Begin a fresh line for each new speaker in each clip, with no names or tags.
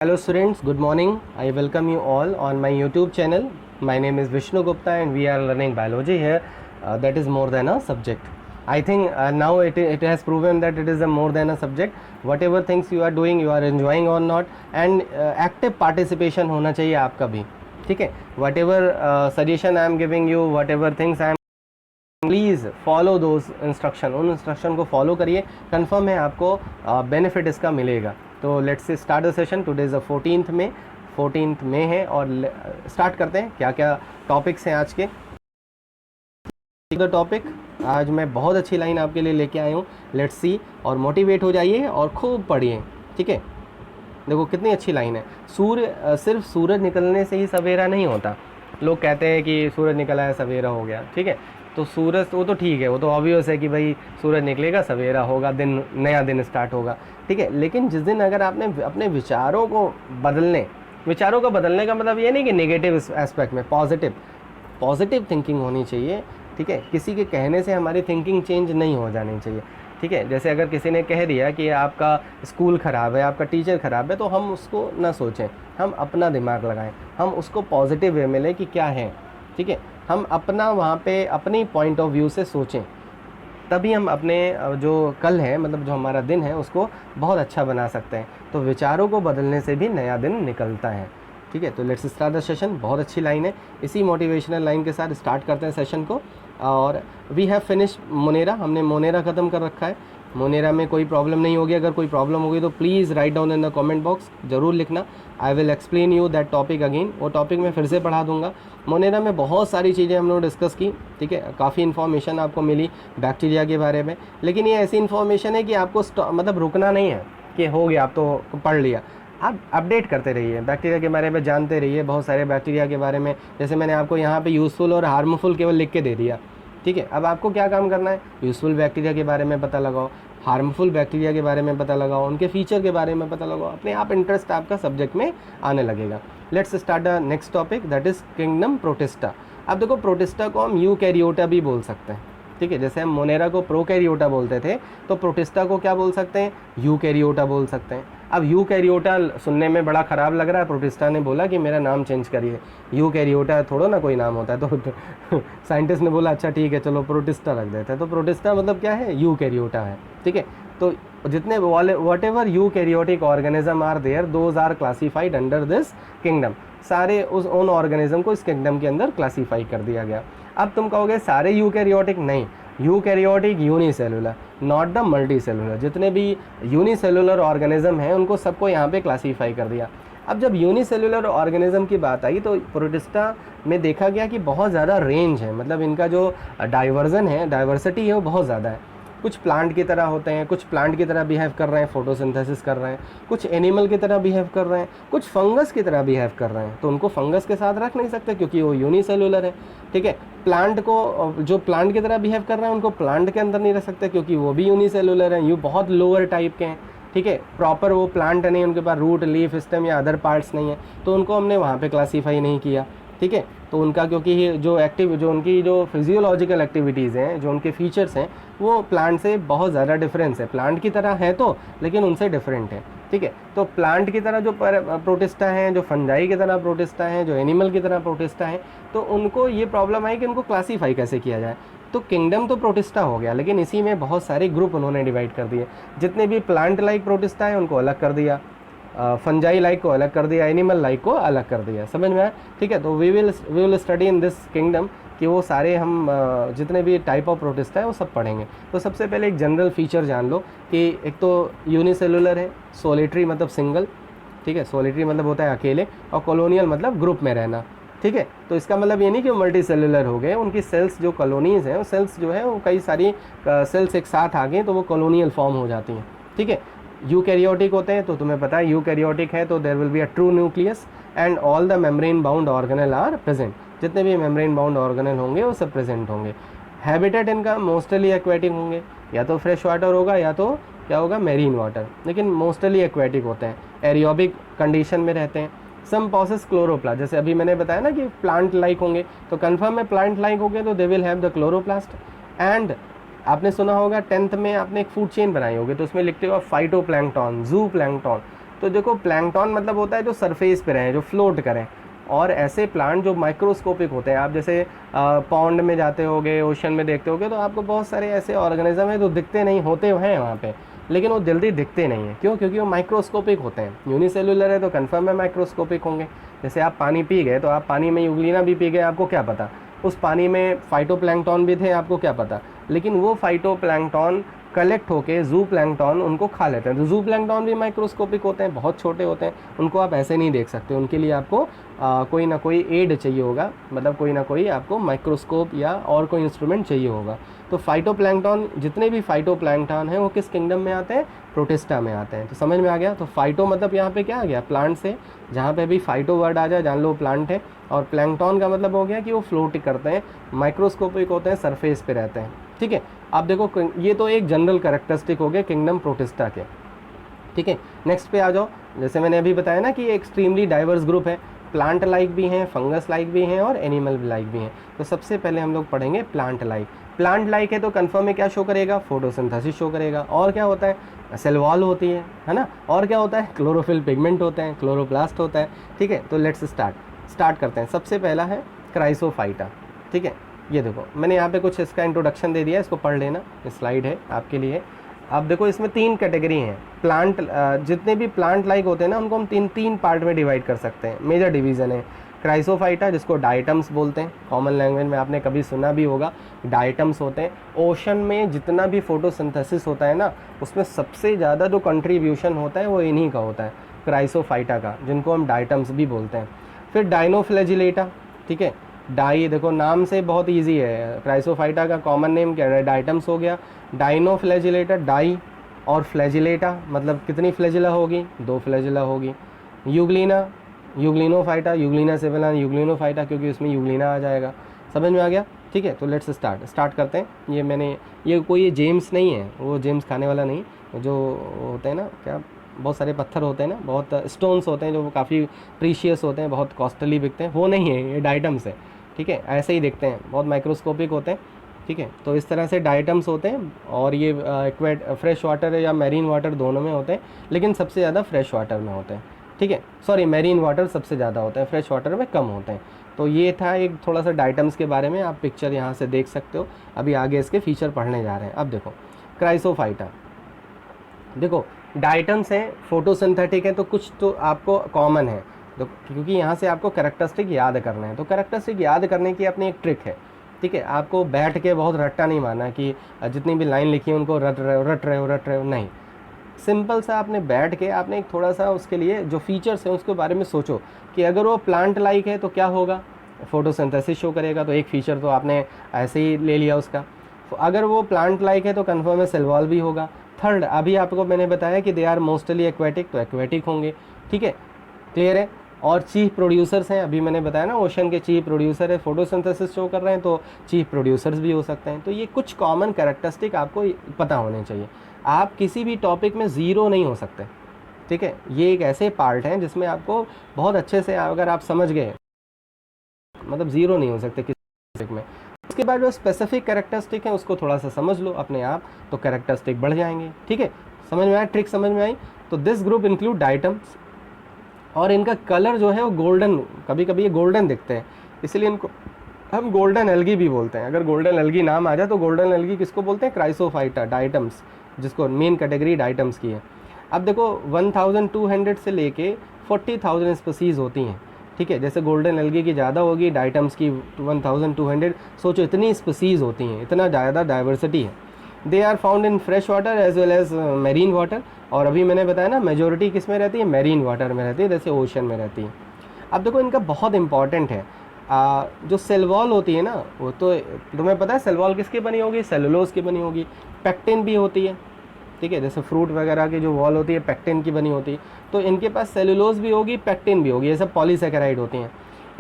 Hello students, good morning. I welcome you all on my YouTube channel. My name is Vishnu Gupta and we are learning biology here. That is more than a subject. I think now it has proven that it is a more than a subject. Whatever things you are doing, you are enjoying or not, and active participation होना चाहिए आपका भी, ठीक है. Whatever suggestion I am giving you, whatever things I am, please follow those instruction, उन instruction को follow करिए. Confirm है आपको बेनिफिट इसका मिलेगा. तो let's say start the session. Today is the 14th में है और स्टार्ट करते हैं. क्या क्या टॉपिक्स हैं आज के. द टॉपिक आज मैं बहुत अच्छी लाइन आपके लिए लेके आया हूँ. लेट्स सी, और मोटिवेट हो जाइए और खूब पढ़िए, ठीक है. देखो कितनी अच्छी लाइन है. सिर्फ सूरज निकलने से ही सवेरा नहीं होता. लोग कहते हैं कि सूरज निकला है सवेरा हो गया, ठीक है. तो सूरज वो तो ठीक है, वो तो ऑब्वियस है कि भाई सूरज निकलेगा सवेरा होगा, दिन नया दिन स्टार्ट होगा, ठीक है. लेकिन जिस दिन अगर आपने अपने विचारों को बदलने का मतलब ये नहीं कि नेगेटिव एस्पेक्ट में, पॉजिटिव थिंकिंग होनी चाहिए, ठीक है. किसी के कहने से हमारी थिंकिंग चेंज नहीं हो जानी चाहिए, ठीक है. जैसे अगर किसी ने कह दिया कि आपका स्कूल ख़राब है, आपका टीचर ख़राब है, तो हम उसको ना सोचें, हम अपना दिमाग लगाएं, हम उसको पॉजिटिव वे में लें कि क्या है, ठीक है. हम अपना वहाँ पे अपनी पॉइंट ऑफ व्यू से सोचें, तभी हम अपने जो कल है, मतलब जो हमारा दिन है, उसको बहुत अच्छा बना सकते हैं. तो विचारों को बदलने से भी नया दिन निकलता है, ठीक है. तो लेट्स स्टार्ट द सेशन. बहुत अच्छी लाइन है. इसी मोटिवेशनल लाइन के साथ स्टार्ट करते हैं सेशन को. और वी हैव फिनिश मोनेरा, हमने मोनेरा ख़त्म कर रखा है. मोनेरा में कोई प्रॉब्लम नहीं होगी. अगर कोई प्रॉब्लम होगी तो please write down in the comment box, ज़रूर लिखना. I will explain you that topic again. वो टॉपिक मैं फिर से पढ़ा दूंगा. मोनेरा में बहुत सारी चीज़ें हम लोग डिस्कस की, ठीक है. काफ़ी इन्फॉर्मेशन आपको मिली बैक्टीरिया के बारे में. लेकिन ये ऐसी इन्फॉर्मेशन है कि आपको मतलब रुकना नहीं है कि हो गया आप तो पढ़ लिया. आप अपडेट करते रहिए, बैक्टीरिया के बारे में जानते रहिए, बहुत सारे बैक्टीरिया के बारे में. जैसे मैंने आपको यहाँ पे यूज़फुल और हार्मफुल केवल लिख के दे दिया, ठीक है. अब आपको क्या काम करना है, यूज़फुल बैक्टीरिया के बारे में पता लगाओ, हार्मफुल बैक्टीरिया के बारे में पता लगाओ, उनके फीचर के बारे में पता लगाओ. अपने आप इंटरेस्ट आपका सब्जेक्ट में आने लगेगा. Let's start the next topic, that is kingdom protista. अब देखो, प्रोटिस्टा को हम यूकैरियोटा भी बोल सकते हैं, ठीक है. जैसे हम मोनेरा को प्रोकैरियोटा बोलते थे, तो प्रोटिस्टा को क्या बोल सकते हैं, यूकैरियोटा बोल सकते हैं. अब यूकैरियोटा सुनने में बड़ा ख़राब लग रहा है. प्रोटिस्टा ने बोला कि मेरा नाम चेंज करिए, यूकैरियोटा थोड़ा ना कोई नाम होता है. तो साइंटिस्ट ने बोला अच्छा ठीक है चलो प्रोटिस्टा रख देते हैं. तो प्रोटिस्टा मतलब क्या है, यूकैरियोटा है, ठीक है. तो जितने whatever eukaryotic organism are there, those are classified under this kingdom. सारे उन ऑर्गेनिज्म को इस किंगडम के अंदर क्लासीफाई कर दिया गया. अब तुम कहोगे सारे यूकैरियोटिक, नहीं. Eukaryotic unicellular, not the multi cellular. जितने भी यूनिसेलुलर ऑर्गेनिज्म हैं उनको सबको यहाँ पे क्लासीफाई कर दिया. अब जब यूनिसेलुलर ऑर्गेनिज्म की बात आई तो प्रोटिस्टा में देखा गया कि बहुत ज़्यादा रेंज है, मतलब इनका जो डाइवर्सिटी है वो बहुत ज़्यादा है. कुछ प्लांट की तरह होते हैं, कुछ प्लांट की तरह बिहेव कर रहे हैं, फोटोसिंथेसिस कर रहे हैं, कुछ एनिमल की तरह बिहेव कर रहे हैं, कुछ फंगस की तरह बिहेव कर रहे हैं. तो उनको फंगस के साथ रख नहीं सकते क्योंकि वो यूनिसेलुलर है, ठीक है. प्लांट को जो प्लांट की तरह बिहेव कर रहे हैं उनको प्लांट के अंदर नहीं रख सकते क्योंकि वो भी यूनिसेलुलर हैं, ये बहुत लोअर टाइप के हैं, ठीक है. प्रॉपर वो प्लांट नहीं, उनके पास रूट, लीफ, स्टेम या अदर पार्ट्स नहीं है, तो उनको हमने वहाँ पे क्लासीफाई नहीं किया, ठीक है. तो उनका क्योंकि जो उनकी जो फिजियोलॉजिकल एक्टिविटीज़ हैं, जो उनके फीचर्स हैं, वो प्लांट से बहुत ज़्यादा डिफरेंस है. प्लांट की तरह है तो, लेकिन उनसे डिफरेंट है, ठीक है. तो प्लांट की तरह जो प्रोटिस्टा हैं, जो फंजाई की तरह प्रोटिस्टा हैं, जो एनिमल की तरह प्रोटिस्टा हैं, तो उनको ये प्रॉब्लम आई कि उनको क्लासीफाई कैसे किया जाए. तो किंगडम तो प्रोटिस्टा हो गया, लेकिन इसी में बहुत सारे ग्रुप उन्होंने डिवाइड कर दिए. जितने भी प्लांट लाइक प्रोटिस्टा हैं उनको अलग कर दिया, फंजाई लाइक को अलग कर दिया, एनिमल लाइक को अलग कर दिया. समझ में आया, ठीक है. तो we will study in this kingdom कि वो सारे हम जितने भी टाइप ऑफ प्रोटिस्टा है वो सब पढ़ेंगे. तो सबसे पहले एक जनरल फीचर जान लो कि एक तो यूनिसेलुलर है, सोलिटरी मतलब सिंगल, ठीक है. सोलिटरी मतलब होता है अकेले, और कॉलोनियल मतलब ग्रुप में रहना, ठीक है. तो इसका मतलब ये नहीं कि वो मल्टी सेलुलर हो गए. उनकी सेल्स जो कॉलोनीज़ हैं, वो सेल्स जो है वो कई सारी सेल्स एक साथ आ गए तो वो कॉलोनियल फॉर्म हो जाती हैं, ठीक है. यूकैरियोटिक होते हैं तो तुम्हें पता है यूकैरियोटिक है तो there will be a true nucleus and all the membrane bound organelle are present. जितने भी मेम्ब्रेन बाउंड ऑर्गेनेल होंगे वो सब प्रेजेंट होंगे. हैबिटेट इनका मोस्टली एक्वेटिक होंगे, या तो फ्रेश वाटर होगा या तो क्या होगा, मेरीन वाटर, लेकिन मोस्टली एक्वेटिक होते हैं, एरियोबिक कंडीशन में रहते हैं. सम पॉसेस क्लोरोप्लास्ट, जैसे अभी मैंने बताया ना कि प्लांट लाइक होंगे, तो कन्फर्म है प्लांट लाइक होंगे तो they will have the chloroplast. And आपने सुना होगा 10th में आपने एक फूड चेन बनाई होगी तो उसमें लिखते हो फाइटो प्लैंकटन, जू प्लैंकटन. तो देखो प्लैंकटन मतलब होता है जो सरफेस पे रहें, जो फ्लोट करें, और ऐसे प्लांट जो माइक्रोस्कोपिक होते हैं, आप जैसे पॉन्ड में जाते होगे, ओशन में देखते होगे, तो आपको बहुत सारे ऐसे ऑर्गेनिज्म हैं जो दिखते नहीं, होते हैं वहाँ पे, लेकिन वो जल्दी दिखते नहीं हैं। क्यों? क्योंकि वो माइक्रोस्कोपिक होते हैं। यूनिसेलुलर है तो कन्फर्म है माइक्रोस्कोपिक होंगे। जैसे आप पानी पी गए, तो आप पानी में यूग्लिना भी पी गए, आपको क्या पता, उस पानी में फाइटोप्लैंक्टन भी थे, आपको क्या पता, लेकिन वो फाइटोप्लैंक्टन कलेक्ट होके जू प्लैंक्टन उनको खा लेते हैं। तो जू प्लैंक्टन भी माइक्रोस्कोपिक होते हैं, बहुत छोटे होते हैं, उनको आप ऐसे नहीं देख सकते, उनके लिए आपको कोई ना कोई एड चाहिए होगा, मतलब कोई ना कोई आपको माइक्रोस्कोप या और कोई इंस्ट्रूमेंट चाहिए होगा। तो फाइटोप्लैंक्टन, जितने भी फाइटोप्लैंक्टन हैं वो किस किंगडम में आते हैं? प्रोटिस्टा में आते हैं। तो समझ में आ गया। तो फाइटो मतलब यहाँ पे क्या आ गया? प्लांट से, जहाँ पे भी फाइटो वर्ड आ जाए जान लो प्लांट है, और प्लैंक्टन का मतलब हो गया कि वो फ्लोट करते हैं, माइक्रोस्कोपिक होते हैं, सरफेस पे रहते हैं। ठीक है, आप देखो ये तो एक जनरल कैरेक्टरिस्टिक हो गए किंगडम प्रोटिस्टा के। ठीक है, नेक्स्ट पे आ जाओ। जैसे मैंने अभी बताया ना कि ये एक्सट्रीमली डाइवर्स ग्रुप है, प्लांट लाइक भी हैं, फंगस लाइक भी हैं और एनिमल लाइक भी हैं। तो सबसे पहले हम लोग पढ़ेंगे प्लांट लाइक। प्लांट लाइक है तो कन्फर्म में क्या शो करेगा? फोटोसिंथेसिस शो करेगा। और क्या होता है? सेल वॉल होती है ना। और क्या होता है? क्लोरोफिल पिगमेंट होते हैं, क्लोरोप्लास्ट होता है। ठीक है, तो लेट्स स्टार्ट करते हैं। सबसे पहला है क्राइसोफाइटा। ठीक है, ये देखो मैंने यहाँ पे कुछ इसका इंट्रोडक्शन दे दिया, इसको पढ़ लेना, स्लाइड है आपके लिए। अब देखो इसमें 3 कैटेगरी हैं प्लांट, जितने भी प्लांट लाइक होते हैं ना उनको हम तीन पार्ट में डिवाइड कर सकते हैं। मेजर डिवीज़न है क्राइसोफाइटा, जिसको डायटम्स बोलते हैं, कॉमन लैंग्वेज में आपने कभी सुना भी होगा, डायटम्स होते हैं। ओशन में जितना भी फोटोसिंथेसिस होता है ना, उसमें सबसे ज़्यादा जो कंट्रीब्यूशन होता है वो इन्हीं का होता है, क्राइसोफाइटा का, जिनको हम डायटम्स भी बोलते हैं। फिर डाइनोफ्लैजिलेटा। ठीक है, डाई देखो नाम से बहुत इजी है, क्राइसोफाइटा का कॉमन नेम क्या है? डायटम्स हो गया। डाइनोफ्लैजिलेटा, डाई और फ्लैजिलेटा मतलब कितनी फ्लैजिला होगी? 2 फ्लैजिला होगी। यूग्लिना, यूग्लिनोफाइटा, यूग्लिना सिविला यूग्लिनोफाइटा, क्योंकि उसमें यूग्लिना आ जाएगा। समझ में आ गया? ठीक है, तो लेट्स स्टार्ट करते हैं। ये मैंने ये जेम्स नहीं है, वो जेम्स खाने वाला नहीं, जो होते हैं ना, क्या बहुत सारे पत्थर होते हैं ना, बहुत स्टोन्स होते हैं जो काफ़ी प्रीशियस होते हैं, बहुत कॉस्टली बिकते हैं, वो नहीं है, ये डाइटम्स है। ठीक है, ऐसे ही दिखते हैं, बहुत माइक्रोस्कोपिक होते हैं। ठीक है, तो इस तरह से डाइटम्स होते हैं, और ये फ्रेश वाटर या मैरीन वाटर दोनों में होते हैं, लेकिन सबसे ज़्यादा फ्रेश वाटर में होते हैं। ठीक है, सॉरी, मैरीन वाटर सबसे ज़्यादा होते हैं, फ्रेश वाटर में कम होते हैं। तो ये था एक थोड़ा सा डाइटम्स के बारे में, आप पिक्चर यहाँ से देख सकते हो। अभी आगे इसके फीचर पढ़ने जा रहे हैं। अब देखो क्राइसोफाइटा, देखो डाइटम्स हैं, फोटोसिंथेटिक है, तो कुछ तो आपको कॉमन है, तो क्योंकि यहाँ से आपको कैरेक्टरिस्टिक याद करना है। तो कैरेक्टरिस्टिक याद करने की अपनी एक ट्रिक है। ठीक है, आपको बैठ के बहुत रट्टा नहीं मारना कि जितनी भी लाइन लिखी है उनको रट रहे हो, नहीं। सिंपल सा आपने बैठ के आपने एक थोड़ा सा उसके लिए जो फीचर्स हैं उसके बारे में सोचो कि अगर वो प्लांट लाइक है तो क्या होगा? फोटोसिंथेसिस शो करेगा, तो एक फीचर तो आपने ऐसे ही ले लिया उसका। अगर वो प्लांट लाइक है तो कन्फर्म है सेल वॉल भी होगा। थर्ड, अभी आपको मैंने बताया कि दे आर मोस्टली एक्वेटिक, तो एक्वेटिक होंगे। ठीक है, क्लियर है। और चीफ प्रोड्यूसर्स हैं, अभी मैंने बताया ना ओशन के चीफ प्रोड्यूसर है, फोटोसिंथेसिस शो कर रहे हैं तो चीफ प्रोड्यूसर्स भी हो सकते हैं। तो ये कुछ कॉमन कैरेक्टरिस्टिक आपको पता होने चाहिए, आप किसी भी टॉपिक में ज़ीरो नहीं हो सकते। ठीक है, ये एक ऐसे पार्ट हैं जिसमें आपको बहुत अच्छे से अगर आप समझ गए, मतलब ज़ीरो नहीं हो सकते किसी टॉपिक में। उसके बाद जो स्पेसिफिक कैरेक्टरिस्टिक है उसको थोड़ा सा समझ लो अपने आप, तो कैरेक्टरिस्टिक बढ़ जाएंगे। ठीक है, समझ में आया? ट्रिक समझ में आई? तो दिस ग्रुप इंक्लूड डाइटम्स, और इनका कलर जो है वो गोल्डन, कभी कभी ये गोल्डन दिखते हैं, इसलिए इनको हम गोल्डन एल्गी भी बोलते हैं। अगर गोल्डन एल्गी नाम आ जाए तो गोल्डन एल्गी किसको बोलते हैं? क्राइसोफाइटा, डाइटम्स, जिसको मेन कैटेगरी डाइटम्स की है। अब देखो 1200 से लेके 40,000 स्पीसीज़ होती हैं। ठीक है, जैसे गोल्डन एल्गी की ज़्यादा होगी, डाइटम्स की 1200। सोचो इतनी स्पीसीज़ होती हैं, इतना ज़्यादा डाइवर्सिटी है। They are found in fresh water as well as marine water, और अभी मैंने बताया ना मेजोरिटी किस में रहती है? मैरीन वाटर में रहती है, जैसे ओशन में रहती है। अब देखो इनका बहुत इंपॉर्टेंट है, जो सेल वॉल होती है ना, वो तो तुम्हें पता है सेल वॉल किसकी बनी होगी? सेलुलोज की बनी होगी। पेक्टिन भी होती है। ठीक है, जैसे फ्रूट वगैरह की जो वॉल होती है पेक्टिन की बनी होती है, तो इनके पास सेलुलोज भी होगी, पेक्टिन भी होगी, ये सब पॉलीसेकेराइड होती हैं।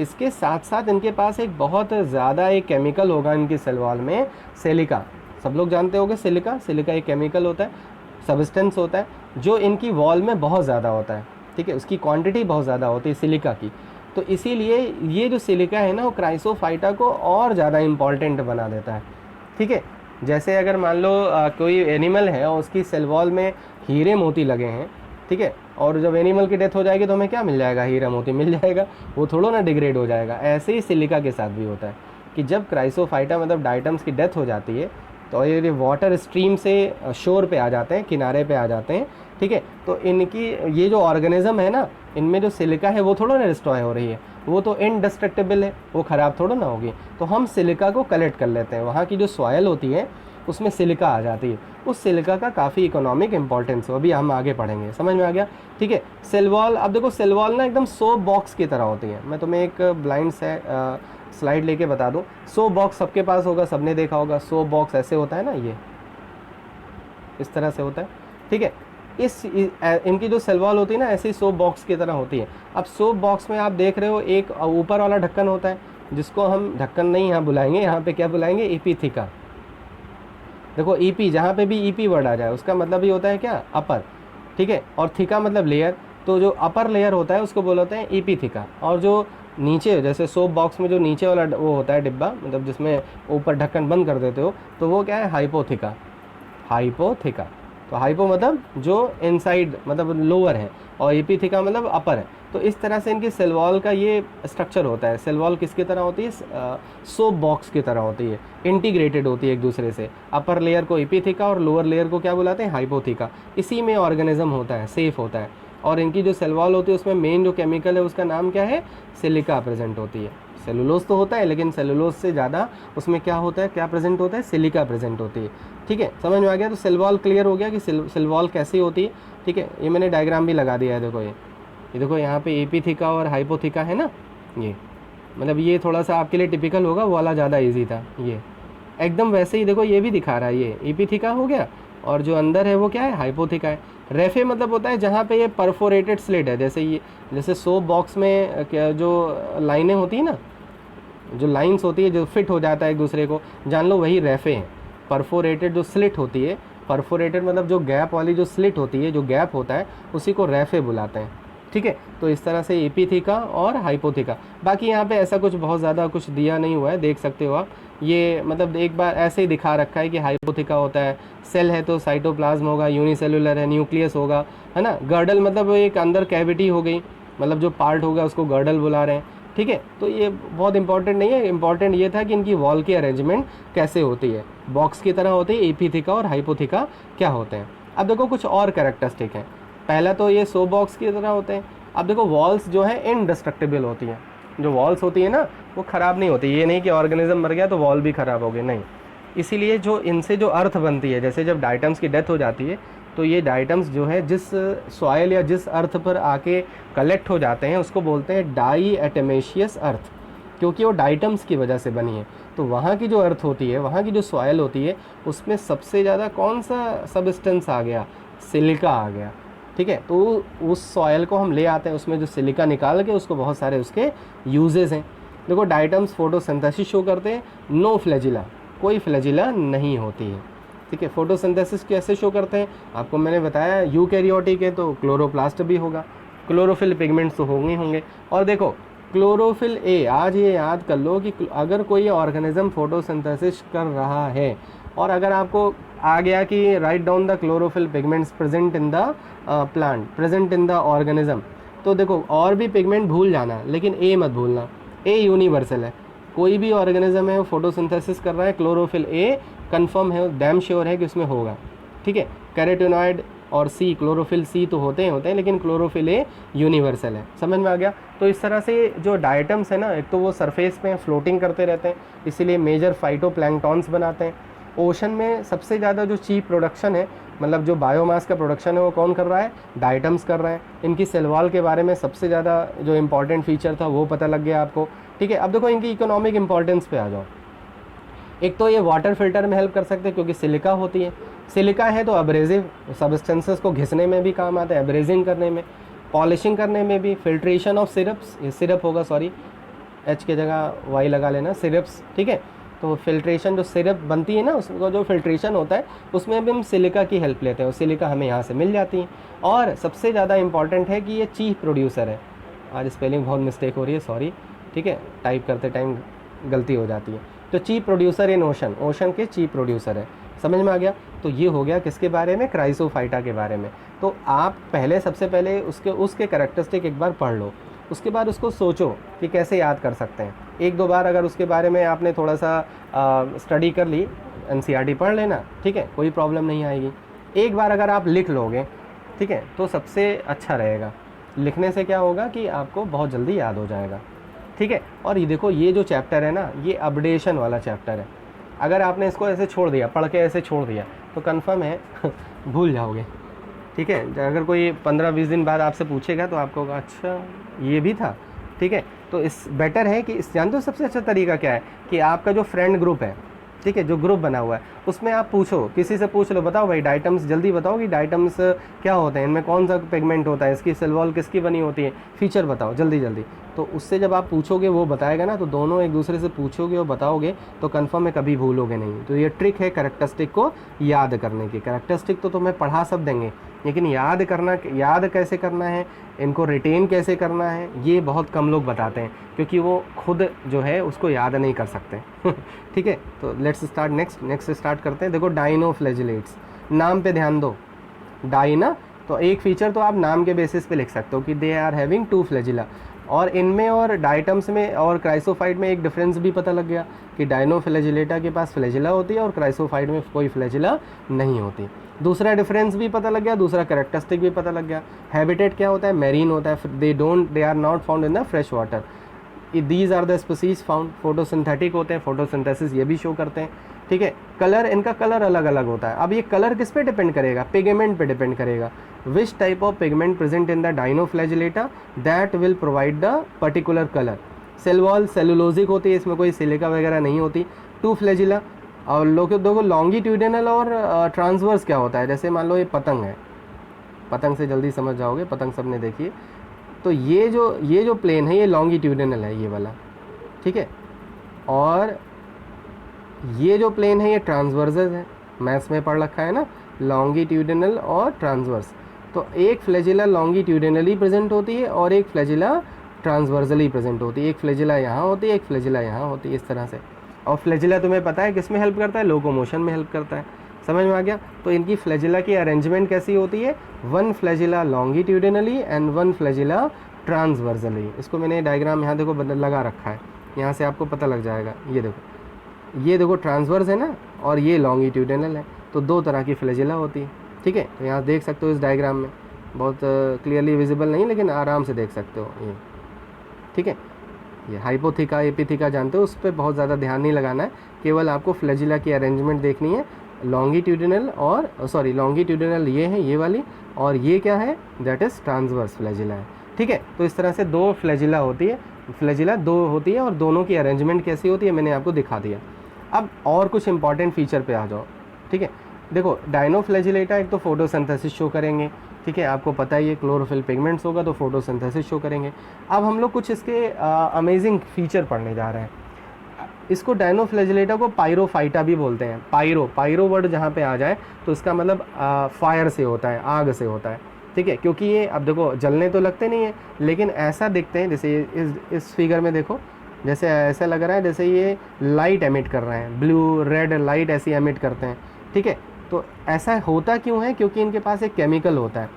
इसके साथ साथ इनके पास एक बहुत ज़्यादा एक केमिकल होगा इनकी सेल वॉल में, सिलिका। सब लोग जानते होंगे सिलिका, सिलिका एक केमिकल होता है, सब्सटेंस होता है, जो इनकी वॉल में बहुत ज़्यादा होता है। ठीक है, उसकी क्वांटिटी बहुत ज़्यादा होती है सिलिका की। तो इसीलिए ये जो सिलिका है ना, वो क्राइसोफाइटा को और ज़्यादा इम्पॉर्टेंट बना देता है। ठीक है, जैसे अगर मान लो कोई एनिमल है और उसकी सेल वॉल में हीरे मोती लगे हैं, ठीक है, और जब एनिमल की डेथ हो जाएगी तो हमें क्या मिल जाएगा, हीरा मोती मिल जाएगा, वो थोड़ा ना डिग्रेड हो जाएगा। ऐसे ही सिलिका के साथ भी होता है कि जब क्राइसोफाइटा मतलब डाइटम्स की डेथ हो जाती है तो ये वाटर स्ट्रीम से शोर पे आ जाते हैं, किनारे पे आ जाते हैं, ठीक है। तो इनकी ये जो ऑर्गेनिज्म है ना, इनमें जो सिलिका है वो थोड़ा ना डिस्ट्रॉय हो रही है, वो तो इनडिस्ट्रक्टेबल है, वो ख़राब थोड़ा ना होगी। तो हम सिलिका को कलेक्ट कर लेते हैं, वहाँ की जो सॉयल होती है उसमें सिलिका आ जाती है, उस सिलिका का काफ़ी इकोनॉमिक इंपॉर्टेंस हो, अभी हम आगे पढ़ेंगे, समझ में आ गया, ठीक है। सेल वॉल, अब देखो सेल वॉल ना एकदम सोप बॉक्स की तरह होती है। मैं तुम्हें एक ब्लाइंड से स्लाइड लेके बता दूं। सोप बॉक्स सबके पास होगा, सबने देखा होगा, सोप बॉक्स ऐसे होता है ना, ये इस तरह से होता है, ठीक है। इनकी जो सेल वॉल होती है ना, ऐसी सोप बॉक्स की तरह होती है। अब सोप बॉक्स में आप देख रहे हो एक ऊपर वाला ढक्कन होता है, जिसको हम ढक्कन नहीं यहाँ बुलाएंगे, यहाँ पे क्या बुलाएंगे, एपिथिका। देखो ईपी, जहाँ पे भी ईपी वर्ड आ जाए उसका मतलब ही होता है क्या, अपर, ठीक है। और थिका मतलब लेयर, तो जो अपर लेयर होता है उसको बोलते हैं एपिथिका। और जो नीचे, जैसे सोप बॉक्स में जो नीचे वाला वो होता है डिब्बा, मतलब जिसमें ऊपर ढक्कन बंद कर देते हो, तो वो क्या है, हाइपोथिका। हाइपोथिका, तो हाइपो मतलब जो इनसाइड मतलब लोअर है, और एपिथिका मतलब अपर है। तो इस तरह से इनकी सेल वॉल का ये स्ट्रक्चर होता है। सेल वॉल किसकी तरह होती है, सोप बॉक्स की तरह होती है, इंटीग्रेटेड होती है एक दूसरे से। अपर लेयर को एपिथिका और लोअर लेयर को क्या बुलाते हैं, हाइपोथिका। इसी में ऑर्गेनिज्म होता है, सेफ होता है। और इनकी जो सेल वॉल होती है उसमें मेन जो केमिकल है उसका नाम क्या है, सिलिका प्रेजेंट होती है। सेलुलोज तो होता है, लेकिन सेलुलोज से ज़्यादा उसमें क्या होता है, क्या प्रेजेंट होता है, सिलिका प्रेजेंट होती है, ठीक है। समझ में आ गया। तो सेल वॉल क्लियर हो गया कि सेल वॉल कैसी होती है, ठीक है। ये मैंने डायग्राम भी लगा दिया है, देखो ये देखो यहाँ पे एपिथिका और हाइपोथिका है ना, ये मतलब ये थोड़ा सा आपके लिए टिपिकल होगा, वो वाला ज़्यादा इजी था। ये एकदम वैसे ही देखो, ये भी दिखा रहा है, ये एपिथिका हो गया, और जो अंदर है वो क्या है, हाइपोथिका है। रेफे मतलब होता है जहाँ पे ये परफोरेटेड स्लिट है, जैसे ये, जैसे सोप बॉक्स में क्या जो लाइनें होती है ना, जो लाइंस होती है, जो फिट हो जाता है एक दूसरे को, जान लो वही रेफे हैं। परफोरेटेड जो स्लिट होती है, परफोरेटेड मतलब जो गैप वाली जो स्लिट होती है, जो गैप होता है, उसी को रेफे बुलाते हैं, ठीक है। तो इस तरह से एपिथिका और हाइपोथिका। बाकी यहाँ पे ऐसा कुछ बहुत ज़्यादा कुछ दिया नहीं हुआ है, देख सकते हो आप। ये मतलब एक बार ऐसे ही दिखा रखा है कि हाइपोथिका होता है, सेल है तो साइटोप्लाज्म होगा, यूनिसेलुलर है, न्यूक्लियस होगा, है ना। गर्डल मतलब एक अंदर कैविटी हो गई, मतलब जो पार्ट होगा उसको गर्डल बुला रहे हैं, ठीक है। तो ये बहुत इंपॉर्टेंट नहीं है, इंपॉर्टेंट ये था कि इनकी वॉल की अरेंजमेंट कैसे होती है, बॉक्स की तरह होती है, एपिथिका और हाइपोथिका क्या होते हैं। अब देखो कुछ और कैरेक्टरिस्टिक हैं। पहला तो ये सोप बॉक्स की तरह होते हैं। अब देखो वॉल्स जो है इनडिस्ट्रक्टेबल होती हैं। जो वॉल्स होती है ना वो ख़राब नहीं होती, ये नहीं कि ऑर्गेनिज्म मर गया तो वॉल भी ख़राब हो गई, नहीं। इसीलिए जो इनसे जो अर्थ बनती है, जैसे जब डाइटम्स की डेथ हो जाती है तो ये डाइटम्स जो है जिस सॉइल या जिस अर्थ पर आके कलेक्ट हो जाते हैं उसको बोलते हैं डाई एटमेशियस अर्थ, क्योंकि वो डाइटम्स की वजह से बनी है। तो वहाँ की जो अर्थ होती है, वहाँ की जो सॉइल होती है, उसमें सबसे ज़्यादा कौन सा सब्सटेंस आ गया, सिलिका आ गया, ठीक है। तो उस सॉइल को हम ले आते हैं, उसमें जो सिलिका निकाल के उसको बहुत सारे उसके यूजेस हैं। देखो डाइटम्स फोटोसिंथेसिस शो करते हैं, नो फ्लैजिला, कोई फ्लैजिला नहीं होती है, ठीक है। फोटोसिंथेसिस कैसे शो करते हैं, आपको मैंने बताया, यूकैरियोटिक है तो क्लोरोप्लास्ट भी होगा, क्लोरोफिल पिगमेंट्स तो होंगे ही होंगे। और देखो क्लोरोफिल ए, आज ये याद कर लो कि अगर कोई ऑर्गेनिज्म फोटोसिंथेसिस कर रहा है और अगर आपको आ गया कि write down the chlorophyll pigments present in the plant, present in the organism, तो देखो और भी पिगमेंट भूल जाना, लेकिन ए मत भूलना, ए यूनिवर्सल है। कोई भी ऑर्गेनिज्म है वो फोटोसिंथेसिस कर रहा है, क्लोरोफिल ए कंफर्म है, डैम श्योर है कि उसमें होगा, ठीक है। कैरोटीनॉइड और सी, क्लोरोफिल सी तो होते हैं, लेकिन क्लोरोफिल ए यूनिवर्सल है, समझ में आ गया। तो इस तरह से जो डाइटम्स है ना, एक तो वो सरफेस पे फ्लोटिंग करते रहते हैं, इसीलिए मेजर फाइटोप्लैंक्टॉन्स बनाते हैं। ओशन में सबसे ज़्यादा जो चीप प्रोडक्शन है, मतलब जो बायोमास का प्रोडक्शन है, वो कौन कर रहा है, डाइटम्स कर रहे हैं। इनकी सेल वॉल के बारे में सबसे ज़्यादा जो इंपॉर्टेंट फीचर था वो पता लग गया आपको, ठीक है। अब देखो इनकी इकोनॉमिक इंपॉर्टेंस पे आ जाओ। एक तो ये वाटर फिल्टर में हेल्प कर सकते हैं क्योंकि सिलिका होती है, सिलिका है तो अब्रेजिव सब्सटेंसेस को घिसने में भी काम आता है, एब्रेजिंग करने में, पॉलिशिंग करने में भी, फिल्ट्रेशन ऑफ सिरप्स, ये सिरप होगा, सॉरी एच की जगह वाई लगा लेना, सिरप्स, ठीक है। तो फिल्ट्रेशन जो सिरप बनती है ना, उसका जो फिल्ट्रेशन होता है उसमें भी हम सिलिका की हेल्प लेते हैं, और सिलिका हमें यहाँ से मिल जाती है। और सबसे ज़्यादा इंपॉर्टेंट है कि ये चीफ प्रोड्यूसर है। आज स्पेलिंग बहुत मिस्टेक हो रही है, सॉरी, ठीक है, टाइप करते टाइम गलती हो जाती है। तो chief producer in ocean, ocean के चीफ प्रोड्यूसर है, समझ में आ गया। तो ये हो गया किसके बारे में, क्राइसोफाइटा के बारे में। तो आप पहले सबसे पहले उसके कैरेक्टरिस्टिक एक बार पढ़ लो, उसके बाद उसको सोचो कि कैसे याद कर सकते हैं। एक दो बार अगर उसके बारे में आपने थोड़ा सा स्टडी कर ली, एनसीईआरटी पढ़ लेना, ठीक है, कोई प्रॉब्लम नहीं आएगी। एक बार अगर आप लिख लोगे, ठीक है, तो सबसे अच्छा रहेगा। लिखने से क्या होगा कि आपको बहुत जल्दी याद हो जाएगा, ठीक है। और ये देखो, ये जो चैप्टर है ना, ये अपडेशन वाला चैप्टर है। अगर आपने इसको ऐसे छोड़ दिया, पढ़ के ऐसे छोड़ दिया, तो कन्फर्म है भूल जाओगे, ठीक है। अगर कोई 15-20 दिन बाद आपसे पूछेगा तो आपको होगा अच्छा ये भी था, ठीक है। तो इस बेटर है कि इस जानते हो सबसे अच्छा तरीका क्या है कि आपका जो फ्रेंड ग्रुप है, ठीक है, जो ग्रुप बना हुआ है, उसमें आप पूछो, किसी से पूछ लो, बताओ भाई डाइटम्स, जल्दी बताओ कि डाइटम्स क्या होते हैं, इनमें कौन सा पिगमेंट होता है, इसकी सेल वॉल किसकी बनी होती है, फीचर बताओ जल्दी जल्दी। तो उससे जब आप पूछोगे, वो बताएगा ना, तो दोनों एक दूसरे से पूछोगे और बताओगे तो कन्फर्म है कभी भूलोगे नहीं। तो ये ट्रिक है कैरेक्टरिस्टिक को याद करने की। कैरेक्टरिस्टिक तो तुम्हें पढ़ा सब देंगे, लेकिन याद करना, याद कैसे करना है, इनको रिटेन कैसे करना है, ये बहुत कम लोग बताते हैं, क्योंकि वो खुद जो है उसको याद नहीं कर सकते ठीक है। तो लेट्स स्टार्ट, नेक्स्ट स्टार्ट करते हैं। देखो, डाइनोफ्लैजिलेट्स, नाम पे ध्यान दो, डाइना, तो एक फीचर तो आप नाम के बेसिस पे लिख सकते हो कि दे आर हैविंग 2 फ्लैजिला। और इनमें और डाइटम्स में और क्राइसोफाइट में एक डिफरेंस भी पता लग गया कि डाइनोफ्लैजिलेटा के पास फ्लैजिला होती है और क्राइसोफाइट में कोई फ्लैजिला नहीं होती। दूसरा डिफरेंस भी पता लग गया, दूसरा कैरेक्टरिस्टिक भी पता लग गया। हैबिटेट क्या होता है, मैरीन होता है, they are not found in the fresh water. These are the species found. Photosynthetic होते हैं, फोटोसिंथेसिस ये भी शो करते हैं, ठीक है। कलर, इनका कलर अलग अलग होता है। अब ये कलर किस पे डिपेंड करेगा, पिगमेंट पे डिपेंड करेगा। Which type of pigment present in the dinoflagellata, that will provide the particular colour. Cell wall cellulosic होती है, इसमें कोई सिलिका वगैरह नहीं होती। 2 फ्लैजिला। और लोग देखो, लॉन्गिट्यूडिनल और ट्रांसवर्स क्या होता है, जैसे मान लो ये पतंग है, पतंग से जल्दी समझ जाओगे, पतंग सबने देखी है। तो ये जो प्लेन है, ये लॉन्गिट्यूडिनल है, ये वाला, ठीक है। और ये जो प्लेन है, ये ट्रांसवर्सल है, मैथ्स में पढ़ रखा है ना, लॉन्गिट्यूडिनल और ट्रांसवर्स। तो एक फ्लैजिला लॉन्गिट्यूडिनली प्रेजेंट होती है और एक फ्लैजिला ट्रांसवर्सली प्रेजेंट होती है। एक फ्लैजिला यहाँ होती है, एक फ्लैजिला यहाँ होती है, इस तरह से। और फ्लैजिला तुम्हें पता है किस में हेल्प करता है, लोकोमोशन में हेल्प करता है। समझ में आ गया। तो इनकी फ्लैजिला की अरेंजमेंट कैसी होती है, 1 flagella longitudinally and 1 flagella transversely. इसको मैंने डायग्राम यहाँ देखो लगा रखा है, यहाँ से आपको पता लग जाएगा। ये देखो ट्रांसवर्स है ना, और ये लॉन्गिट्यूडिनल है। तो 2 तरह की फ्लैजिला होती है, ठीक है। तो यहाँ देख सकते हो इस डायग्राम में, बहुत क्लियरली विजिबल नहीं, लेकिन आराम से देख सकते हो ये, ठीक है। ये हाइपोथिका, एपिथिका जानते हो, उस पर बहुत ज़्यादा ध्यान नहीं लगाना है, केवल आपको फ्लैजिला की अरेंजमेंट देखनी है। लॉन्गिट्यूडिनल और लॉन्गिट्यूडिनल ये है, ये वाली, और ये क्या है, दैट इज़ ट्रांसवर्स फ्लैजिला है, ठीक है। तो इस तरह से 2 फ्लैजिला होती है, फ्लैजिला 2 होती है, और दोनों की अरेंजमेंट कैसी होती है मैंने आपको दिखा दिया। अब और कुछ इंपॉर्टेंट फीचर पे आ जाओ, ठीक है। देखो, डाइनोफ्लैजिलेटा एक तो फोटोसिंथेसिस शो करेंगे, ठीक है, आपको पता ही है, क्लोरोफिल पिगमेंट्स होगा तो फोटोसिंथेसिस शो करेंगे। अब हम लोग कुछ इसके अमेजिंग फीचर पढ़ने जा रहे हैं। इसको डाइनोफ्लैजिलेटा को पायरोफाइटा भी बोलते हैं। पायरो वर्ड जहाँ पे आ जाए तो इसका मतलब फायर से होता है, आग से होता है, ठीक है। क्योंकि ये, अब देखो, जलने तो लगते नहीं है, लेकिन ऐसा दिखते हैं, जैसे इस फिगर में देखो, जैसे ऐसा लग रहा है जैसे ये लाइट एमिट कर रहे हैं, ब्लू रेड लाइट ऐसी एमिट करते हैं, ठीक है। तो ऐसा होता क्यों है, क्योंकि इनके पास एक केमिकल होता है,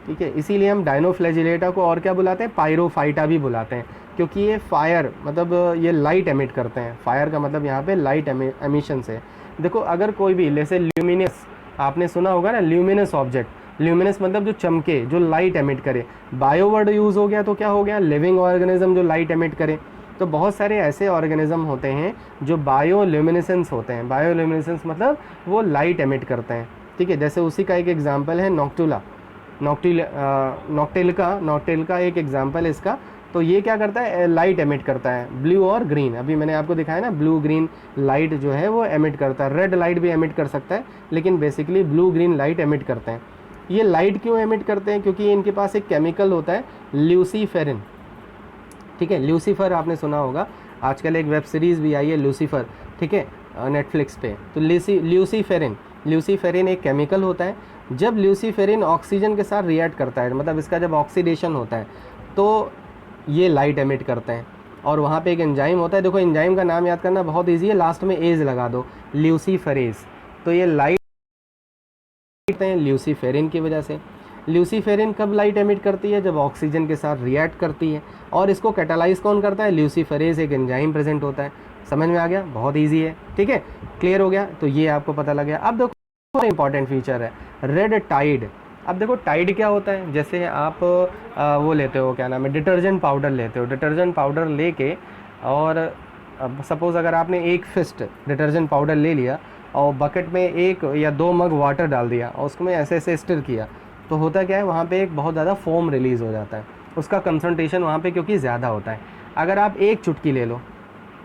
ठीक है। इसीलिए हम डाइनोफ्लैजिलेटा को और क्या बुलाते हैं, पायरोफाइटा भी बुलाते हैं, क्योंकि ये फायर, मतलब ये लाइट एमिट करते हैं। फायर का मतलब यहाँ पे लाइट एमिशन से। देखो, अगर कोई भी, जैसे ल्यूमिनस, आपने सुना होगा ना, ल्यूमिनस ऑब्जेक्ट, ल्यूमिनस मतलब जो चमके, जो लाइट एमिट करे। बायो वर्ड यूज़ हो गया तो क्या हो गया, लिविंग ऑर्गेनिज्म जो लाइट एमिट करे। तो बहुत सारे ऐसे ऑर्गेनिज्म होते हैं जो बायोल्यूमिनेसेंस होते हैं। बायोल्यूमिनेसेंस मतलब वो लाइट एमिट करते हैं, ठीक है। जैसे उसी का एक एग्जांपल है नॉक्टिलिका एक एग्जांपल है इसका। तो ये क्या करता है, लाइट एमिट करता है, ब्लू और ग्रीन। अभी मैंने आपको दिखाया ना, ब्लू ग्रीन लाइट जो है वो एमिट करता है। रेड लाइट भी एमिट कर सकता है, लेकिन basically blue green light emit करते हैं। ये लाइट क्यों एमिट करते हैं, क्योंकि इनके पास एक केमिकल होता है ल्यूसीफेरिन, ठीक है। ल्यूसीफर आपने सुना होगा, आजकल एक वेब सीरीज़ भी आई है लूसीफर, ठीक है, नेटफ्लिक्स पे। तो ल्यूसीफेरिन एक केमिकल होता है। जब ल्यूसीफेरिन ऑक्सीजन के साथ रिएक्ट करता है, मतलब इसका जब ऑक्सीडेशन होता है, तो ये लाइट एमिट करते हैं। और वहाँ पे एक एंजाइम होता है, देखो एंजाइम का नाम याद करना बहुत ईजी है, लास्ट में एज लगा दो, ल्यूसीफरेज। तो ये लाइट हैं ल्यूसीफेरिन की वजह से। ल्यूसीफेरिन कब लाइट एमिट करती है? जब ऑक्सीजन के साथ रिएक्ट करती है। और इसको कैटालाइज कौन करता है? ल्यूसीफेरेज एक एंजाइम प्रेजेंट होता है। समझ में आ गया? बहुत ईजी है, ठीक है, क्लियर हो गया। तो ये आपको पता लग गया। अब देखो इंपॉर्टेंट फीचर है रेड टाइड। अब देखो टाइड क्या होता है, जैसे आप वो लेते हो, क्या नाम है, डिटर्जेंट पाउडर लेते हो। डिटर्जेंट पाउडर लेके और अब सपोज़ अगर आपने एक फिस्ट डिटर्जेंट पाउडर ले लिया और बकेट में 1 या 2 मग वाटर डाल दिया और उसको में ऐसे ऐसे स्टिर किया, तो होता क्या है, वहाँ पे एक बहुत ज़्यादा फोम रिलीज़ हो जाता है। उसका कंसंट्रेशन वहाँ पे क्योंकि ज़्यादा होता है। अगर आप एक चुटकी ले लो,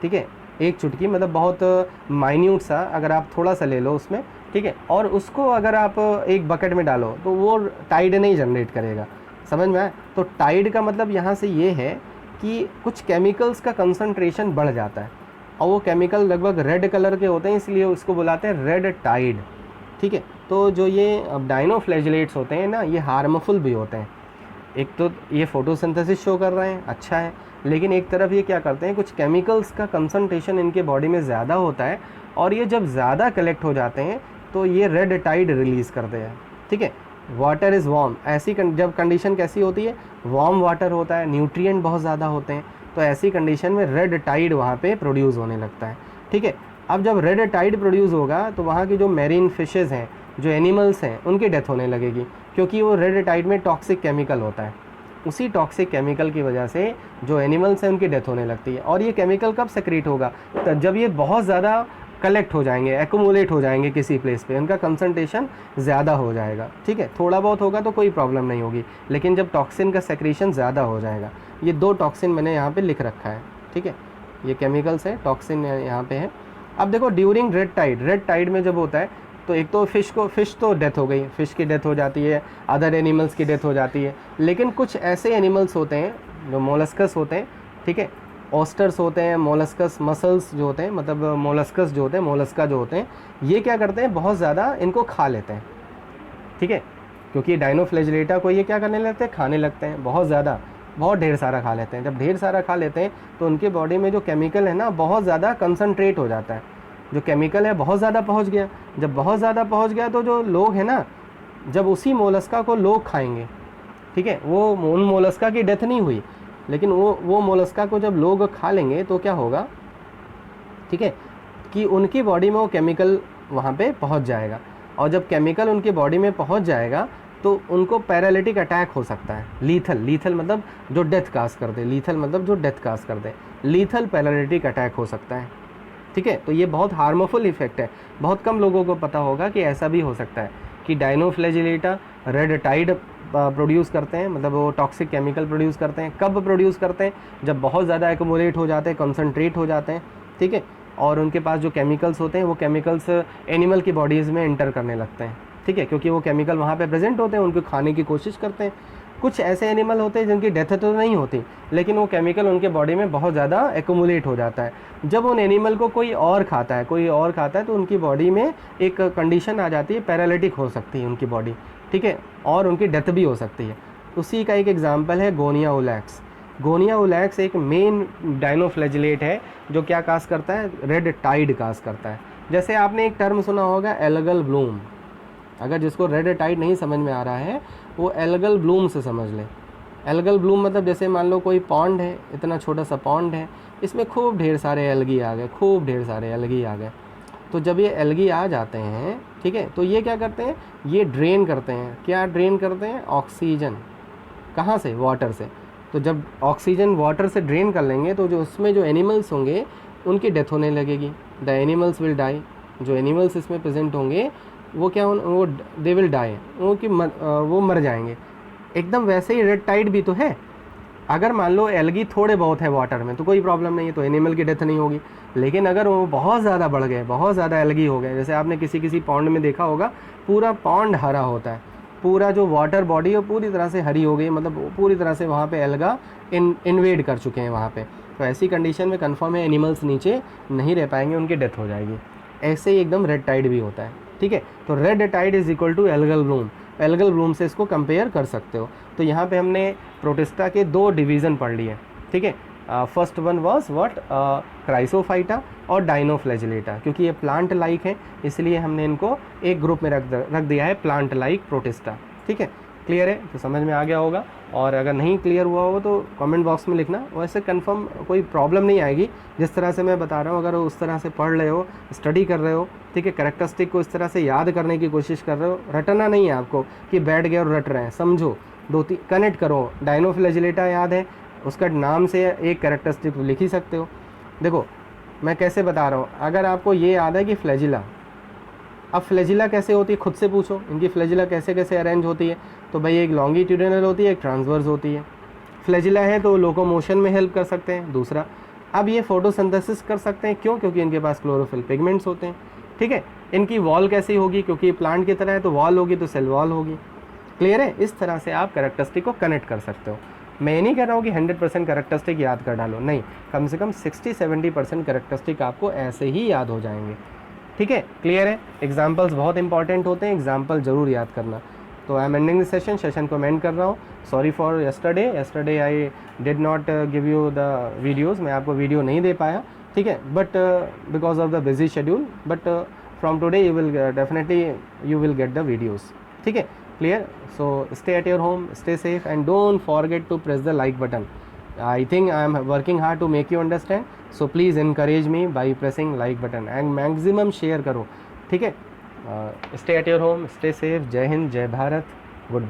ठीक है, एक चुटकी मतलब बहुत माइन्यूट सा, अगर आप थोड़ा सा ले लो उसमें, ठीक है, और उसको अगर आप एक बकेट में डालो तो वो टाइड नहीं जनरेट करेगा। समझ में आया? तो टाइड का मतलब यहाँ से ये है कि कुछ केमिकल्स का कंसंट्रेशन बढ़ जाता है और वो केमिकल लगभग रेड कलर के होते हैं, इसलिए उसको बुलाते हैं रेड टाइड, ठीक है। तो जो ये डाइनोफ्लैजिलेट्स होते हैं ना, ये हार्मफुल भी होते हैं। एक तो ये फोटोसिंथेसिस शो कर रहे हैं, अच्छा है, लेकिन एक तरफ ये क्या करते हैं, कुछ केमिकल्स का कंसंट्रेशन इनके बॉडी में ज़्यादा होता है और ये जब ज़्यादा कलेक्ट हो जाते हैं तो ये रेड टाइड रिलीज़ करते हैं, ठीक है। वाटर इज़ वार्म, ऐसी जब कंडीशन कैसी होती है, वार्म वाटर होता है, न्यूट्रिएंट बहुत ज़्यादा होते हैं, तो ऐसी कंडीशन में रेड टाइड वहाँ पे प्रोड्यूस होने लगता है, ठीक है। अब जब रेड टाइड प्रोड्यूस होगा तो वहाँ की जो मैरीन फिशेज़ हैं, जो एनिमल्स हैं, उनकी डेथ होने लगेगी, क्योंकि वो रेड टाइड में टॉक्सिक केमिकल होता है। उसी टॉक्सिक केमिकल की वजह से जो एनिमल्स हैं उनकी डेथ होने लगती है। और ये केमिकल कब सेक्रेट होगा? तो जब ये बहुत ज़्यादा कलेक्ट हो जाएंगे, एक्यूमुलेट हो जाएंगे किसी प्लेस पे, उनका कंसंट्रेशन ज़्यादा हो जाएगा, ठीक है। थोड़ा बहुत होगा तो कोई प्रॉब्लम नहीं होगी, लेकिन जब टॉक्सिन का सेक्रेशन ज़्यादा हो जाएगा, ये 2 टॉक्सिन मैंने यहाँ पे लिख रखा है, ठीक है, ये केमिकल्स है, टॉक्सिन यहाँ पे है। अब देखो ड्यूरिंग रेड टाइड में जब होता है तो एक तो फिश तो डेथ हो गई, फिश की डेथ हो जाती है, अदर एनिमल्स की डेथ हो जाती है, लेकिन कुछ ऐसे एनिमल्स होते हैं जो मोलस्कस होते हैं, ठीक है, ऑस्टर्स होते हैं, मोलस्कस मसल्स जो होते हैं, मतलब मोलस्कस जो होते हैं, मोलस्का जो होते हैं, ये क्या करते हैं, बहुत ज़्यादा इनको खा लेते हैं, ठीक है, क्योंकि डाइनोफ्लैजिलेटा को ये क्या करने लगते हैं, खाने लगते हैं, बहुत ज़्यादा, बहुत ढेर सारा खा लेते हैं। जब ढेर सारा खा लेते हैं तो उनके बॉडी में जो केमिकल है ना, बहुत ज़्यादा कंसनट्रेट हो जाता है, जो केमिकल है बहुत ज़्यादा पहुंच गया। जब बहुत ज़्यादा पहुंच गया तो जो लोग हैं ना, जब उसी मोलस्का को लोग खाएंगे, ठीक है, वो उन मोलस्का की डेथ नहीं हुई, लेकिन वो मोलस्का को जब लोग खा लेंगे तो क्या होगा, ठीक है, कि उनकी बॉडी में वो केमिकल वहाँ पे पहुँच जाएगा। और जब केमिकल उनकी बॉडी में पहुँच जाएगा तो उनको पैरालिटिक अटैक हो सकता है। लीथल मतलब जो डेथ काज कर दे, लीथल मतलब जो डेथ काज कर दे, लीथल पैरालिटिक अटैक हो सकता है, ठीक है। तो ये बहुत हार्मफुल इफेक्ट है। बहुत कम लोगों को पता होगा कि ऐसा भी हो सकता है कि डाइनोफ्लैजिलेटा रेड टाइड प्रोड्यूस करते हैं, मतलब वो टॉक्सिक केमिकल प्रोड्यूस करते हैं। कब प्रोड्यूस करते हैं? जब बहुत ज़्यादा एक्यूमुलेट हो जाते हैं, कंसंट्रेट हो जाते हैं, ठीक है, और उनके पास जो केमिकल्स होते हैं वो केमिकल्स एनिमल की बॉडीज़ में एंटर करने लगते हैं, ठीक है, क्योंकि वो केमिकल वहाँ पे प्रेजेंट होते हैं, उनको खाने की कोशिश करते हैं। कुछ ऐसे एनिमल होते हैं जिनकी डेथ तो नहीं होती, लेकिन वो केमिकल उनके बॉडी में बहुत ज़्यादा एक्यूमुलेट हो जाता है। जब उन एनिमल को कोई और खाता है तो उनकी बॉडी में एक कंडीशन आ जाती है, पैरालिटिक हो सकती है उनकी बॉडी, ठीक है, और उनकी डेथ भी हो सकती है। उसी का एक एग्जाम्पल है गोनिया ओलैक्स। गोनिया ओलैक्स एक मेन डाइनोफ्लैजिलेट है जो क्या काज करता है, रेड टाइड काज करता है। जैसे आपने एक टर्म सुना होगा एल्गल ब्लूम, अगर जिसको रेड टाइड नहीं समझ में आ रहा है वो एल्गल ब्लूम से समझ ले। एल्गल ब्लूम मतलब जैसे मान लो कोई पॉन्ड है, इतना छोटा सा पॉन्ड है, इसमें खूब ढेर सारे एल्गी आ गए, तो जब ये एल्गी आ जाते हैं, ठीक है, तो ये क्या करते हैं, ये ड्रेन करते हैं। क्या ड्रेन करते हैं? ऑक्सीजन। कहाँ से? वाटर से। तो जब ऑक्सीजन वाटर से ड्रेन कर लेंगे तो जो उसमें जो एनिमल्स होंगे उनकी डेथ होने लगेगी, द एनिमल्स विल डाई। जो एनिमल्स इसमें प्रेजेंट होंगे वो क्या वो दे विल डाई, वो मर जाएंगे। एकदम वैसे ही रेड टाइड भी तो है। अगर मान लो एल्गी थोड़े बहुत है वाटर में तो कोई प्रॉब्लम नहीं है, तो एनिमल की डेथ नहीं होगी। लेकिन अगर वो बहुत ज़्यादा बढ़ गए, बहुत ज़्यादा एल्गी हो गए, जैसे आपने किसी पॉन्ड में देखा होगा, पूरा पॉन्ड हरा होता है, पूरा जो वाटर बॉडी है पूरी तरह से हरी हो गई, मतलब पूरी तरह से वहाँ पे एल्गा इन्वेड कर चुके हैं वहाँ पे। तो ऐसी कंडीशन में कन्फर्म है एनिमल्स नीचे नहीं रह पाएंगे, उनकी डेथ हो जाएगी। ऐसे ही एकदम रेड टाइड भी होता है, ठीक है। तो red tide is equal to algal bloom. Algal bloom से इसको कंपेयर कर सकते हो। तो यहाँ पे हमने प्रोटिस्टा के 2 डिवीज़न पढ़ लिए, ठीक है। First one was what, Chrysophyta और डाइनोफ्लैजिलेटा, क्योंकि ये प्लांट लाइक है इसलिए हमने इनको एक ग्रुप में रख दिया है, प्लांट लाइक प्रोटिस्टा। ठीक है, क्लियर है? तो समझ में आ गया होगा, और अगर नहीं क्लियर हुआ हो तो कमेंट बॉक्स में लिखना। वैसे कंफर्म कोई प्रॉब्लम नहीं आएगी, जिस तरह से मैं बता रहा हूँ अगर उस तरह से पढ़ रहे हो, स्टडी कर रहे हो, ठीक है, कैरेक्टरिस्टिक को इस तरह से याद करने की कोशिश कर रहे हो, रटना नहीं है आपको कि बैठ गए और रट रहे हैं, समझो, दो तीन कनेक्ट करो। डाइनोफ्लैजिलेटा याद है, उसका नाम से एक कैरेक्टरिस्टिक लिख ही सकते हो। देखो मैं कैसे बता रहा हूँ, अगर आपको ये याद है कि फ्लैजिला, अब फ्लैजिला कैसे होती है खुद से पूछो, इनकी फ्लैजिला कैसे कैसे अरेंज होती है, तो भाई एक लॉन्गिट्यूडिनल होती है, एक ट्रांसवर्स होती है। फ्लैजिला है तो लोकोमोशन में हेल्प कर सकते हैं, दूसरा अब ये फोटोसिंथेसिस कर सकते हैं, क्यों? क्योंकि इनके पास क्लोरोफिल पिगमेंट्स होते हैं। ठीक है, इनकी वॉल कैसी होगी, क्योंकि प्लांट की तरह है तो वॉल होगी, तो सेल वॉल होगी। क्लियर है? इस तरह से आप कैरेक्टरिस्टिक को कनेक्ट कर सकते हो। मैं ये नहीं कह रहा हूँ कि 100% कैरेक्टरिस्टिक याद कर डालो, नहीं, कम से कम 60-70% कैरेक्टरिस्टिक आपको ऐसे ही याद हो जाएंगे। ठीक है, क्लियर है? एग्जाम्पल्स बहुत इंपॉर्टेंट होते हैं, एग्जाम्पल ज़रूर याद करना। तो I am ending the session को मैं एंड कर रहा हूँ। Sorry for yesterday I did not give you the videos, मैं आपको वीडियो नहीं दे पाया, ठीक है, but because of the busy schedule, but from today you will definitely you will get the videos. ठीक है, clear? So stay at your home, stay safe, and don't forget to press the like button. I think I am working hard to make you understand, so please encourage me by pressing like button and maximum share करो। ठीक है, stay at your home, stay safe, जय हिंद, जय Bharat, good.